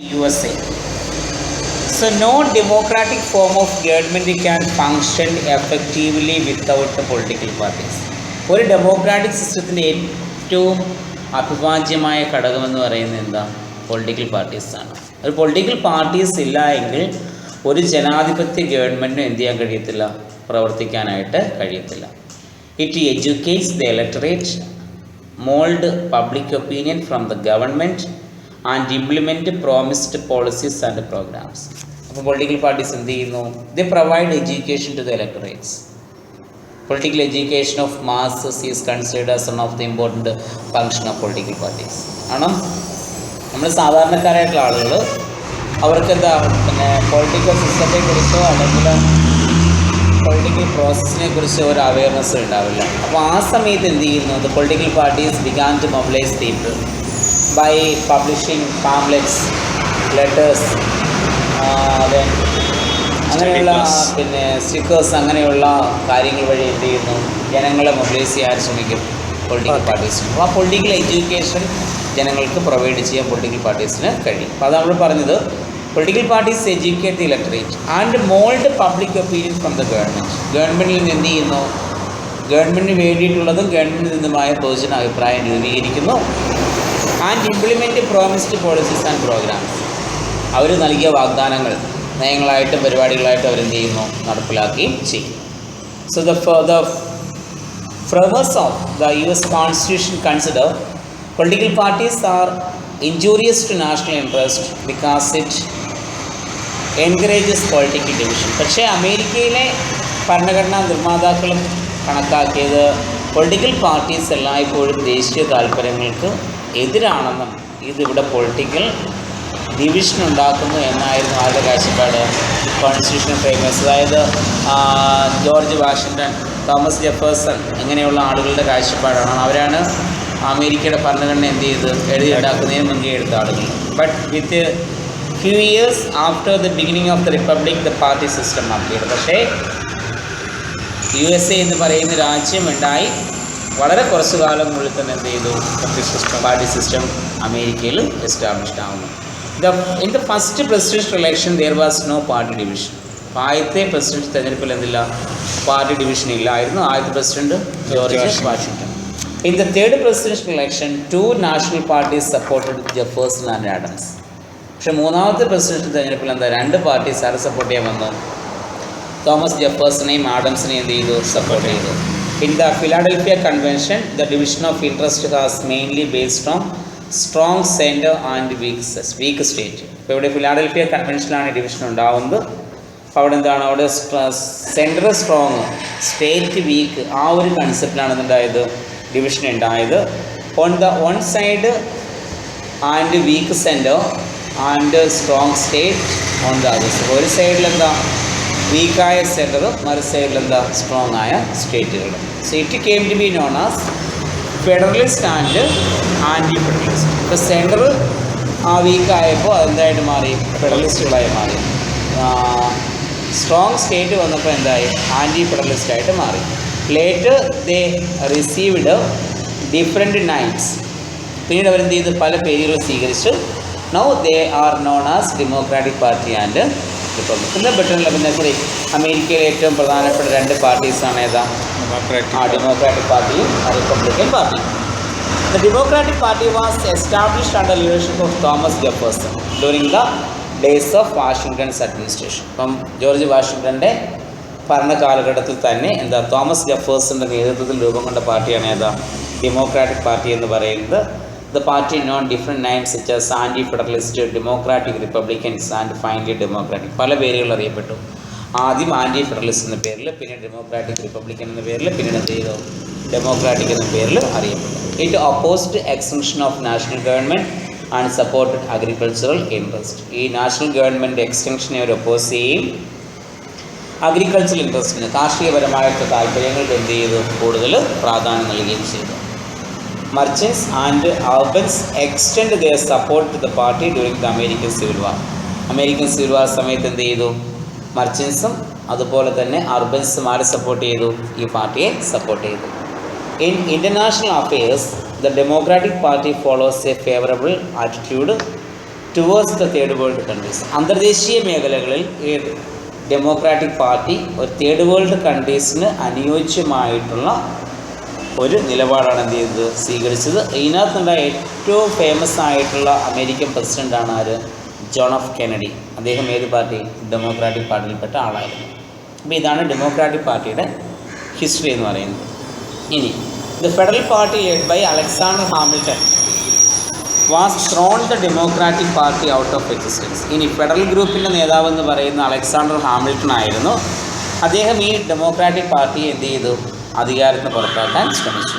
USA. So no democratic form of government can function effectively without the political parties. ഒരു democratic സിസ്റ്റത്തിൻ്റെ ഏറ്റവും അഭിവാജ്യമായ ഘടകമെന്ന് പറയുന്നത് എന്താ? പൊളിറ്റിക്കൽ പാർട്ടീസാണ്. ഒരു പൊളിറ്റിക്കൽ പാർട്ടീസ് ഇല്ല എങ്കിൽ ഒരു ജനാധിപത്യ ഗവൺമെൻറ്റിനും എന്ത് ചെയ്യാൻ കഴിയത്തില്ല? പ്രവർത്തിക്കാനായിട്ട് കഴിയത്തില്ല. It educates the electorate, mould public opinion from the government and implement promised policies and programmes. അപ്പോൾ പൊളിറ്റിക്കൽ പാർട്ടീസ് എന്ത് ചെയ്യുന്നു? They provide education to the electorates. Political education of masses is considered as one of the important function of political parties. കാരണം നമ്മൾ സാധാരണക്കാരായിട്ടുള്ള ആളുകൾ അവർക്കെന്താ political സിസ്റ്റത്തെക്കുറിച്ചോ അല്ലെങ്കിൽ political പ്രോസസ്സിനെ കുറിച്ചോ ഒരു അവയർനെസ് ഉണ്ടാവില്ല. അപ്പോൾ ആ സമയത്ത് എന്ത് ചെയ്യുന്നു? The political parties began to mobilise people by publishing pamphlets, letters, അങ്ങനെയുള്ള സ്റ്റിക്കേഴ്സ് അങ്ങനെയുള്ള കാര്യങ്ങൾ വഴി എന്ത് ചെയ്യുന്നു? ജനങ്ങളെ മൊബിലൈസ് ചെയ്യാൻ ശ്രമിക്കും പൊളിറ്റിക്കൽ പാർട്ടീസിന്. അപ്പോൾ ആ പൊളിറ്റിക്കൽ എഡ്യൂക്കേഷൻ ജനങ്ങൾക്ക് പ്രൊവൈഡ് ചെയ്യാൻ പൊളിറ്റിക്കൽ പാർട്ടീസിന് കഴിയും. അപ്പോൾ അത് നമ്മൾ പറഞ്ഞത് political parties educate the electorate and mould public opinion from the government. ഗവൺമെൻറ്റിൽ നിന്ന് എന്ത് ചെയ്യുന്നു? ഗവൺമെൻറ്റിന് വേണ്ടിയിട്ടുള്ളതും ഗവൺമെൻറ്റിൽ നിന്നുമായ പൊതുജന അഭിപ്രായം രൂപീകരിക്കുന്നു. And implement promised policies and programmes. അവർ നൽകിയ വാഗ്ദാനങ്ങൾ നയങ്ങളായിട്ടും പരിപാടികളായിട്ടും അവരെന്ത് ചെയ്യുന്നു? നടപ്പിലാക്കുകയും ചെയ്യും. So the framers of the US Constitution consider political parties are injurious to national interest because it encourages political division. പക്ഷേ അമേരിക്കയിലെ ഭരണഘടനാ നിർമ്മാതാക്കളും കണക്കാക്കിയത് പൊളിറ്റിക്കൽ പാർട്ടീസ് എല്ലായ്പ്പോഴും ദേശീയ താല്പര്യങ്ങൾക്ക് എതിരാണെന്നും ഇതിവിടെ പൊളിറ്റിക്കൽ ഡിവിഷൻ ഉണ്ടാക്കുന്നു എന്നായിരുന്നു ആരുടെ കാഴ്ചപ്പാട്? കോൺസ്റ്റിറ്റ്യൂഷൻ ഫ്രെയിമേഴ്സ്, അതായത് ജോർജ് വാഷിങ്ടൺ, തോമസ് ജെഫേഴ്സൺ ഇങ്ങനെയുള്ള ആളുകളുടെ കാഴ്ചപ്പാടാണ്. അവരാണ് അമേരിക്കയുടെ ഭരണഘടന എന്ത് ചെയ്ത് എഴുതിയുണ്ടാക്കുന്നതിന് മുൻകൈ എടുത്ത ആളുകൾ. But with few years after the beginning of the republic the party system appeared. പക്ഷേ USA എന്ന് പറയുന്ന രാജ്യം ഉണ്ടായി വളരെ കുറച്ചു കാലങ്ങളിൽ തന്നെ എന്ത് ചെയ്തു? പാർട്ടി സിസ്റ്റം അമേരിക്കയിൽ എസ്റ്റാബ്ലിഷ്ഡ് ആവുന്നു. In the first presidential election there was no party division. ആദ്യത്തെ പ്രസിഡന്റ് തെരഞ്ഞെടുപ്പിൽ എന്തില്ല? പാർട്ടി ഡിവിഷൻ ഇല്ലായിരുന്നു. ആദ്യത്തെ president George Washington. In the third presidential election 2 national parties supported Jefferson and Adams. പക്ഷേ മൂന്നാമത്തെ പ്രസിഡൻഷ്യൽ തെരഞ്ഞെടുപ്പിൽ എന്താ? 2 പാർട്ടീസ് ആരെ സപ്പോർട്ട് ചെയ്യാൻ വന്നു? തോമസ് ജെഫേഴ്സണെയും ആഡംസിനെയും എന്ത് ചെയ്തു? സപ്പോർട്ട് ചെയ്തു. In the Philadelphia Convention, the division of interest was mainly based on strong center and weak state. ഇപ്പോൾ ഇവിടെ ഫിലാഡൽഫിയ കൺവെൻഷനിലാണ് ഡിവിഷൻ ഉണ്ടാവുന്നത്. അപ്പോൾ അവിടെ എന്താണ്? അവിടെ സെൻറ്റർ സ്ട്രോങ്, സ്റ്റേറ്റ് വീക്ക്, ആ ഒരു കൺസെപ്റ്റിലാണ് എന്തുണ്ടായത്? ഡിവിഷൻ ഉണ്ടായത്. On the one side and week centre and strong state on the other side. ഒരു സൈഡിൽ എന്താ? വീക്കായ സെൻറ്ററും മറു സൈഡിൽ എന്താ? സ്ട്രോങ് ആയ സ്റ്റേറ്റുകളും. So it came to be known as federalist and anti federalist. ഇപ്പോൾ സെൻറ്റർ വീക്കായപ്പോൾ അതെന്തായിട്ട് മാറി? ഫെഡറലിസ്റ്റുകളായി മാറി. സ്ട്രോങ് സ്റ്റേറ്റ് വന്നപ്പോൾ എന്തായി? ആൻറ്റി ഫെഡറലിസ്റ്റായിട്ട് മാറി. Later they received different names. പിന്നീട് അവരെന്ത് ചെയ്ത്? പല പേരുകൾ സ്വീകരിച്ചു. Now they are known as Democratic party and Republic. പിന്നെ ബ്രിട്ടനിലെ സോറി അമേരിക്കയിലെ ഏറ്റവും പ്രധാനപ്പെട്ട 2 പാർട്ടീസാണ് ഏതാ? ഡെമോക്രാറ്റിക് പാർട്ടിയും റിപ്പബ്ലിക്കൻ പാർട്ടിയും. The democratic party was established under leadership of Thomas Jefferson during the days of Washington's administration. അപ്പം ജോർജ് വാഷിങ്ടൻ്റെ ഭരണകാലഘട്ടത്തിൽ തന്നെ എന്താ? തോമസ് ജെഫേഴ്സൻ്റെ നേതൃത്വത്തിൽ രൂപം കൊണ്ട പാർട്ടിയാണ് ഏതാ? ഡെമോക്രാറ്റിക് പാർട്ടി എന്ന് പറയുന്നത്. The party known different names such as anti-federalist, democratic republicans and finally democratic. പല പേരുകൾ അറിയപ്പെട്ടു. ആദ്യം ആൻറ്റി ഫെഡറലിസ്റ്റ് എന്ന പേരിൽ, പിന്നെ ഡെമോക്രാറ്റിക് റിപ്പബ്ലിക്കൻ എന്ന പേരിൽ, പിന്നീട് എന്ത് ചെയ്തു? ഡെമോക്രാറ്റിക് എന്ന പേരിൽ അറിയപ്പെട്ടു. It opposed extension of national government and supported agricultural interest. ഈ നാഷണൽ ഗവൺമെൻറ് എക്സ്റ്റൻഷനെ അവർ ഒപ്പോസ് ചെയ്യുകയും അഗ്രികൾച്ചറൽ ഇൻട്രസ്റ്റിന്, കാർഷികപരമായിട്ട് താല്പര്യങ്ങൾക്ക് എന്ത് ചെയ്തു? കൂടുതൽ പ്രാധാന്യം നൽകുകയും ചെയ്തു. Merchants and urbans extend their support to the party during the American Civil War. American civil വാർ സമയത്ത് എന്ത് ചെയ്തു? മർച്ചൻസും അതുപോലെ തന്നെ അർബൻസും ആരെ സപ്പോർട്ട് ചെയ്തു? ഈ പാർട്ടിയെ സപ്പോർട്ട് ചെയ്തു. In international affairs, the Democratic Party follows a favorable attitude towards the third world countries. അന്തർദേശീയ മേഖലകളിൽ ഈ ഡെമോക്രാറ്റിക് പാർട്ടി ഒരു തേർഡ് വേൾഡ് കൺട്രീസിന് അനുയോജ്യമായിട്ടുള്ള ഒരു നിലപാടാണ് എന്ത് ചെയ്തത്, സ്വീകരിച്ചത്. ഇതിനകത്തുണ്ടായ ഏറ്റവും ഫേമസ് ആയിട്ടുള്ള അമേരിക്കൻ പ്രസിഡൻ്റാണ് ആര്? John F Kennedy. അദ്ദേഹം ഏത് പാർട്ടി? ഡെമോക്രാറ്റിക് പാർട്ടിയിൽപ്പെട്ട ആളായിരുന്നു. അപ്പോൾ ഇതാണ് ഡെമോക്രാറ്റിക് പാർട്ടിയുടെ ഹിസ്റ്ററി എന്ന് പറയുന്നത്. ഇനി the federal party led by Alexander Hamilton was thrown the democratic party out of existence. ഇനി ഫെഡറൽ ഗ്രൂപ്പിൻ്റെ നേതാവെന്ന് പറയുന്ന അലക്സാണ്ടർ ഹാമിൽട്ടൺ ആയിരുന്നു. അദ്ദേഹം ഈ ഡെമോക്രാറ്റിക് പാർട്ടിയെ എന്ത് ചെയ്തു? അധികാരത്തിന് പുറത്താക്കാൻ ശ്രമിച്ചു.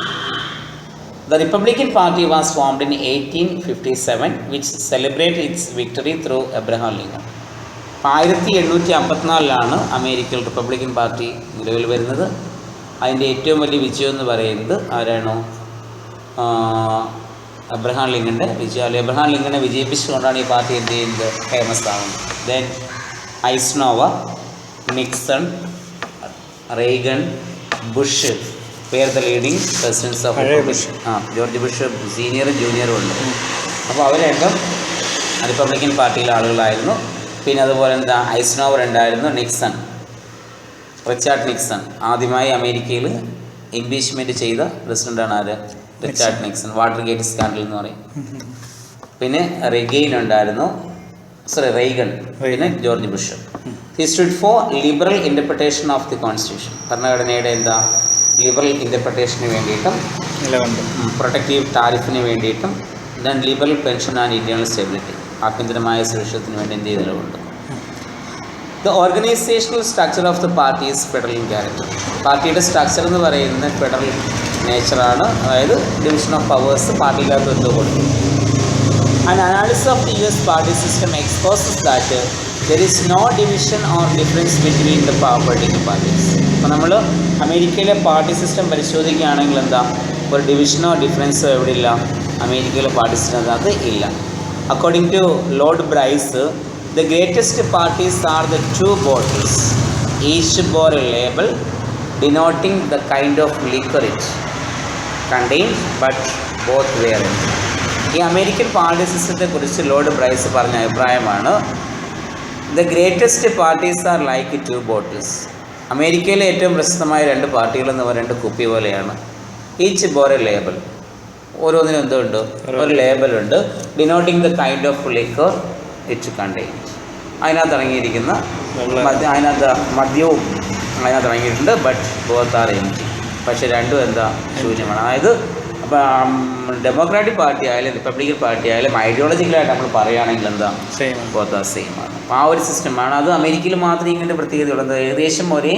The Republican party was formed in 1857 which celebrate it's victory through Abraham Lincoln. 1854 അമേരിക്കയിൽ റിപ്പബ്ലിക്കൻ പാർട്ടി നിലവിൽ വരുന്നത്. അതിൻ്റെ ഏറ്റവും വലിയ വിജയം എന്ന് പറയുന്നത് ആരാണോ? എബ്രഹാം ലിങ്കൻ്റെ വിജയം. എബ്രഹാം ലിങ്കനെ വിജയിപ്പിച്ചുകൊണ്ടാണ് ഈ പാർട്ടി എന്ത് ചെയ്യുന്നത്? ഫേമസ് ആവുന്നത്. Then Eisenhower, Nixon, Reagan, Bush were the leading presidents of George Bush സീനിയറും ജൂനിയറും ഉണ്ട്. അപ്പോൾ അവർ രണ്ടും റിപ്പബ്ലിക്കൻ പാർട്ടിയിലെ ആളുകളായിരുന്നു. പിന്നെ അതുപോലെ എന്താ, ഐസൻഹോവർ ഉണ്ടായിരുന്നു, നിക്സൺ, റിച്ചാർഡ് നിക്സൺ. ആദ്യമായി അമേരിക്കയിൽ ഇംപീച്ച്മെൻറ്റ് ചെയ്ത പ്രസിഡൻ്റാണ് ആര്? Richard Nixon. Watergate scandal എന്ന് പറയും. പിന്നെ റെയ്ഗൻ ഉണ്ടായിരുന്നു, റെയ്ഗൺ, പിന്നെ George Bush. He stood for liberal interpretation of the constitution. ഭരണഘടനയുടെ എന്താ, ലിബറൽ ഇൻ്റർപ്രിട്ടേഷന് വേണ്ടിയിട്ടും പ്രൊട്ടക്റ്റീവ് ടാരിഫിന് വേണ്ടിയിട്ടും then liberal pension and internal stability, ആഭ്യന്തരമായ സുരക്ഷിതത്തിന് വേണ്ടി എന്ത് ചെയ്തിട്ടുണ്ട്. The organisational structure of the party is federal in character. പാർട്ടിയുടെ സ്ട്രക്ചർ എന്ന് പറയുന്നത് ഫെഡറൽ നേച്ചറാണ്. അതായത് ഡിവിഷൻ ഓഫ് പവേഴ്സ് പാർട്ടിക്കകത്ത് എന്തോ കൊടുക്കും. An analysis of the US party system exposes that there is no division or difference between the political parties. അപ്പോൾ നമ്മൾ അമേരിക്കയിലെ പാർട്ടി സിസ്റ്റം പരിശോധിക്കുകയാണെങ്കിൽ എന്താ, ഒരു ഡിവിഷനോ ഡിഫറൻസോ എവിടെ ഇല്ല? അമേരിക്കയിലെ പാർട്ടി സിസ്റ്റം അത് ഇല്ല. According to Lord Bryce, the greatest parties are the two bottles, each bore a label denoting the kind of liquor it contains, but both were empty. ഈ അമേരിക്കൻ പാർട്ടി സിസ്റ്റത്തെ കുറിച്ച് ലോർഡ് ബ്രൈസ് പറഞ്ഞ അഭിപ്രായമാണ്, the greatest parties are like two bottles. അമേരിക്കയിലെ ഏറ്റവും പ്രസിദ്ധമായ രണ്ട് പാർട്ടികളെന്ന് പറയുന്നത് കുപ്പി പോലെയാണ്. ഈച്ച് ബോർ എ ലേബൽ, ഓരോന്നിനും എന്തുണ്ട്? ഒരു ലേബലുണ്ട്. Denoting the kind of liquor it contains. അതിനകത്ത് ഇറങ്ങിയിരിക്കുന്ന അതിനകത്ത് മദ്യവും അതിനകത്ത് ഇറങ്ങിയിട്ടുണ്ട്. But both are empty. പക്ഷെ രണ്ടും എന്താ? ശൂന്യമാണ്. അതായത് ഡെമോക്രാറ്റിക് പാർട്ടി ആയാലും റിപ്പബ്ലിക്കൻ പാർട്ടി ആയാലും ഐഡിയോളജിക്കലായിട്ട് നമ്മൾ പറയുകയാണെങ്കിൽ എന്താ, ബോത്ത് ആർ സെയിം ആണ്. അപ്പോൾ ആ ഒരു സിസ്റ്റമാണ്. അത് അമേരിക്കയിൽ മാത്രമേ ഇങ്ങനെ പ്രത്യേകതയുള്ളത്. ഏകദേശം ഒരേ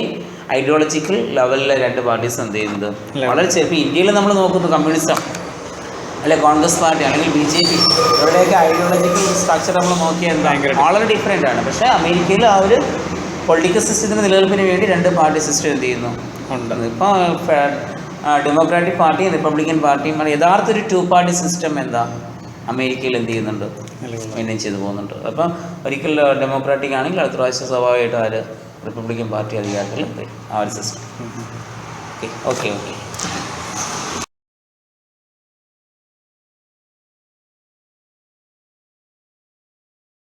ഐഡിയോളജിക്കൽ ലെവലിലെ രണ്ട് പാർട്ടീസ് എന്ത് ചെയ്യുന്നത് വളരെ ചെറിയ. ഇന്ത്യയിൽ നമ്മൾ നോക്കുന്നു കമ്മ്യൂണിസം അല്ലെ കോൺഗ്രസ് പാർട്ടി അല്ലെങ്കിൽ BJP, ഇവരുടെയൊക്കെ ഐഡിയോളജിക്കൽ സ്ട്രക്ചർ നമ്മൾ നോക്കിയാൽ എന്താ വളരെ ഡിഫറെൻ്റ് ആണ്. പക്ഷേ അമേരിക്കയിൽ ആ ഒരു പൊളിറ്റിക്കൽ സിസ്റ്റത്തിൻ്റെ നിലനിൽപ്പിന് വേണ്ടി രണ്ട് പാർട്ടി സിസ്റ്റം എന്ത് ചെയ്യുന്നു ഉണ്ട്. ഇപ്പോൾ ഡെമോക്രാറ്റിക് പാർട്ടിയും റിപ്പബ്ലിക്കൻ പാർട്ടിയും യഥാർത്ഥ ഒരു ടു പാർട്ടി സിസ്റ്റം എന്താ അമേരിക്കയിൽ എന്ത് ചെയ്യുന്നുണ്ട്, മെയിൻറ്റെയിൻ ചെയ്ത് പോകുന്നുണ്ട്. അപ്പം ഒരിക്കൽ ഡെമോക്രാറ്റിക് ആണെങ്കിൽ അടുത്ത പ്രാവശ്യം സ്വാഭാവികമായിട്ടും റിപ്പബ്ലിക്കൻ പാർട്ടി അധികാരത്തിൽ ആ ഒരു സിസ്റ്റം. ഓക്കെ.